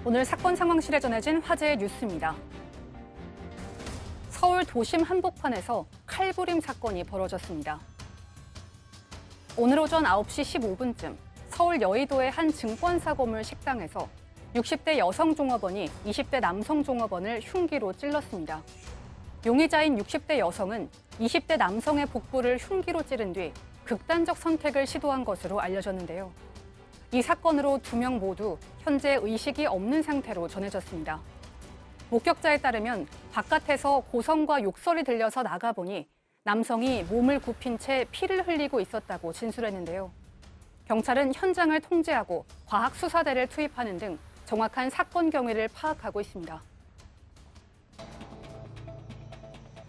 오늘 사건 상황실에 전해진 화제의 뉴스입니다. 서울 도심 한복판에서 칼부림 사건이 벌어졌습니다. 오늘 오전 9시 15분쯤 서울 여의도의 한 증권사 건물 식당에서 60대 여성 종업원이 20대 남성 종업원을 흉기로 찔렀습니다. 용의자인 60대 여성은 20대 남성의 복부를 흉기로 찌른 뒤 극단적 선택을 시도한 것으로 알려졌는데요. 이 사건으로 2명 모두 현재 의식이 없는 상태로 전해졌습니다. 목격자에 따르면 바깥에서 고성과 욕설이 들려서 나가보니 남성이 몸을 굽힌 채 피를 흘리고 있었다고 진술했는데요. 경찰은 현장을 통제하고 과학수사대를 투입하는 등 정확한 사건 경위를 파악하고 있습니다.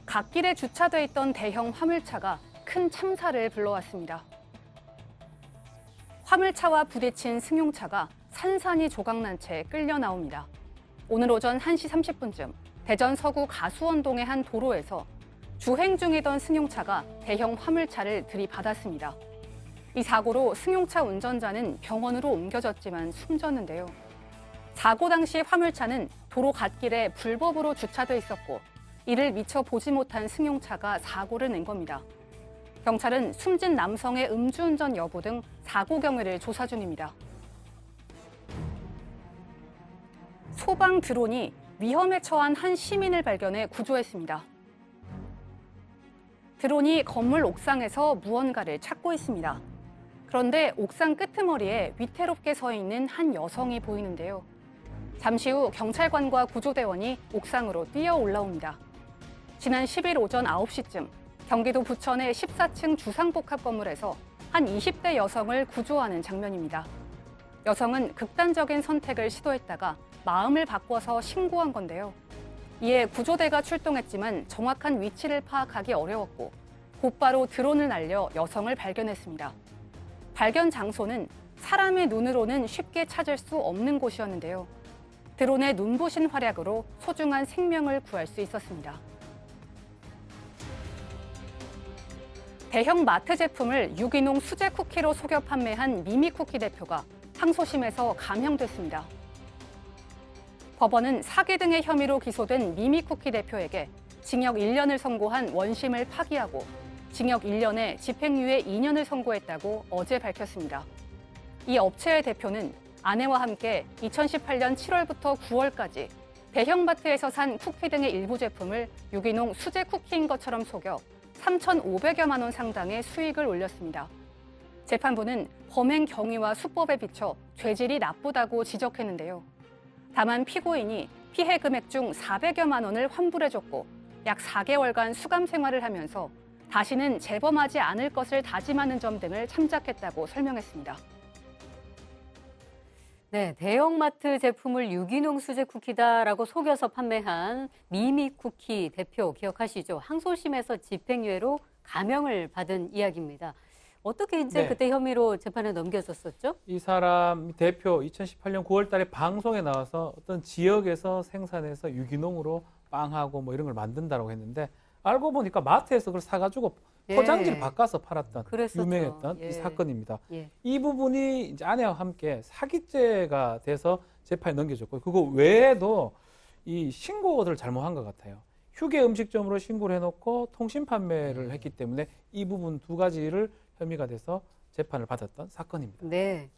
갓길에 주차돼 있던 대형 화물차가 큰 참사를 불러왔습니다. 화물차와 부딪힌 승용차가 산산이 조각난 채 끌려 나옵니다. 오늘 오전 1시 30분쯤 대전 서구 가수원동의 한 도로에서 주행 중이던 승용차가 대형 화물차를 들이받았습니다. 이 사고로 승용차 운전자는 병원으로 옮겨졌지만 숨졌는데요. 사고 당시 화물차는 도로 갓길에 불법으로 주차돼 있었고 이를 미처 보지 못한 승용차가 사고를 낸 겁니다. 경찰은 숨진 남성의 음주운전 여부 등 사고 경위를 조사 중입니다. 소방 드론이 위험에 처한 한 시민을 발견해 구조했습니다. 드론이 건물 옥상에서 무언가를 찾고 있습니다. 그런데 옥상 끄트머리에 위태롭게 서 있는 한 여성이 보이는데요. 잠시 후 경찰관과 구조대원이 옥상으로 뛰어 올라옵니다. 지난 10일 오전 9시쯤 경기도 부천의 14층 주상복합 건물에서 한 20대 여성을 구조하는 장면입니다. 여성은 극단적인 선택을 시도했다가 마음을 바꿔서 신고한 건데요. 이에 구조대가 출동했지만 정확한 위치를 파악하기 어려웠고 곧바로 드론을 날려 여성을 발견했습니다. 발견 장소는 사람의 눈으로는 쉽게 찾을 수 없는 곳이었는데요. 드론의 눈부신 활약으로 소중한 생명을 구할 수 있었습니다. 대형 마트 제품을 유기농 수제 쿠키로 속여 판매한 미미쿠키 대표가 항소심에서 감형됐습니다. 법원은 사기 등의 혐의로 기소된 미미쿠키 대표에게 징역 1년을 선고한 원심을 파기하고 징역 1년에 집행유예 2년을 선고했다고 어제 밝혔습니다. 이 업체의 대표는 아내와 함께 2018년 7월부터 9월까지 대형마트에서 산 쿠키 등의 일부 제품을 유기농 수제 쿠키인 것처럼 속여 3,500여만 원 상당의 수익을 올렸습니다. 재판부는 범행 경위와 수법에 비춰 죄질이 나쁘다고 지적했는데요. 다만 피고인이 피해 금액 중 400여만 원을 환불해줬고 약 4개월간 수감 생활을 하면서 다시는 재범하지 않을 것을 다짐하는 점 등을 참작했다고 설명했습니다. 네, 대형마트 제품을 유기농 수제 쿠키다라고 속여서 판매한 미미쿠키 대표 기억하시죠? 항소심에서 집행유예로 감형을 받은 이야기입니다. 어떻게 이제 그때 혐의로 재판에 넘겨졌었죠? 이 사람 대표 2018년 9월 달에 방송에 나와서 어떤 지역에서 생산해서 유기농으로 빵하고 뭐 이런 걸 만든다고 했는데 알고 보니까 마트에서 그걸 사가지고 포장지를 바꿔서 팔았던 유명했던 이 사건입니다. 이 부분이 이제 아내와 함께 사기죄가 돼서 재판에 넘겨졌고 그거 외에도 이 신고를 잘못한 것 같아요. 휴게 음식점으로 신고를 해놓고 통신 판매를 했기 때문에 이 부분 두 가지를 혐의가 돼서 재판을 받았던 사건입니다. 네.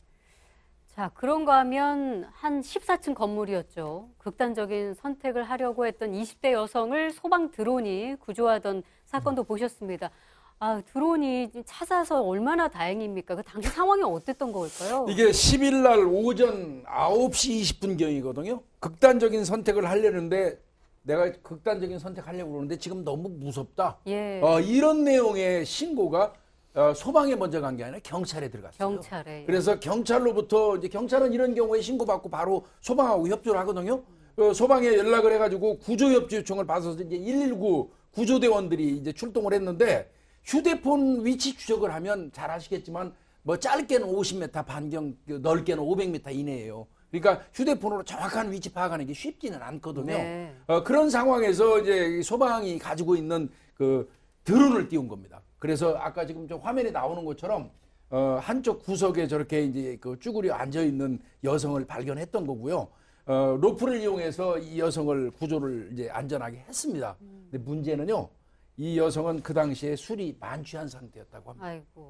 자, 그런가 하면 한 14층 건물이었죠. 극단적인 선택을 하려고 했던 20대 여성을 소방 드론이 구조하던 사건도 보셨습니다. 아, 드론이 찾아서 얼마나 다행입니까? 그 당시 상황이 어땠던 걸까요? 이게 10일 날 오전 9시 20분경이거든요. 극단적인 선택을 하려는데 내가 극단적인 선택하려고 그러는데 지금 너무 무섭다. 이런 내용의 신고가 소방에 먼저 간 게 아니라 경찰에 들어갔어요. 경찰에. 그래서 경찰로부터 이제 경찰은 이런 경우에 신고받고 바로 소방하고 협조를 하거든요. 소방에 연락을 해가지고 구조협조 요청을 받아서 이제 119 구조대원들이 이제 출동을 했는데 휴대폰 위치 추적을 하면 잘 아시겠지만 뭐 짧게는 50m 반경, 넓게는 500m 이내예요. 그러니까 휴대폰으로 정확한 위치 파악하는 게 쉽지는 않거든요. 그런 상황에서 이제 소방이 가지고 있는 그 드론을 띄운 겁니다. 그래서 아까 지금 좀 화면에 나오는 것처럼 한쪽 구석에 저렇게 이제 그 쭈그려 앉아 있는 여성을 발견했던 거고요. 로프를 이용해서 이 여성을 구조를 이제 안전하게 했습니다. 근데 문제는요, 이 여성은 그 당시에 술이 만취한 상태였다고 합니다. 아이고.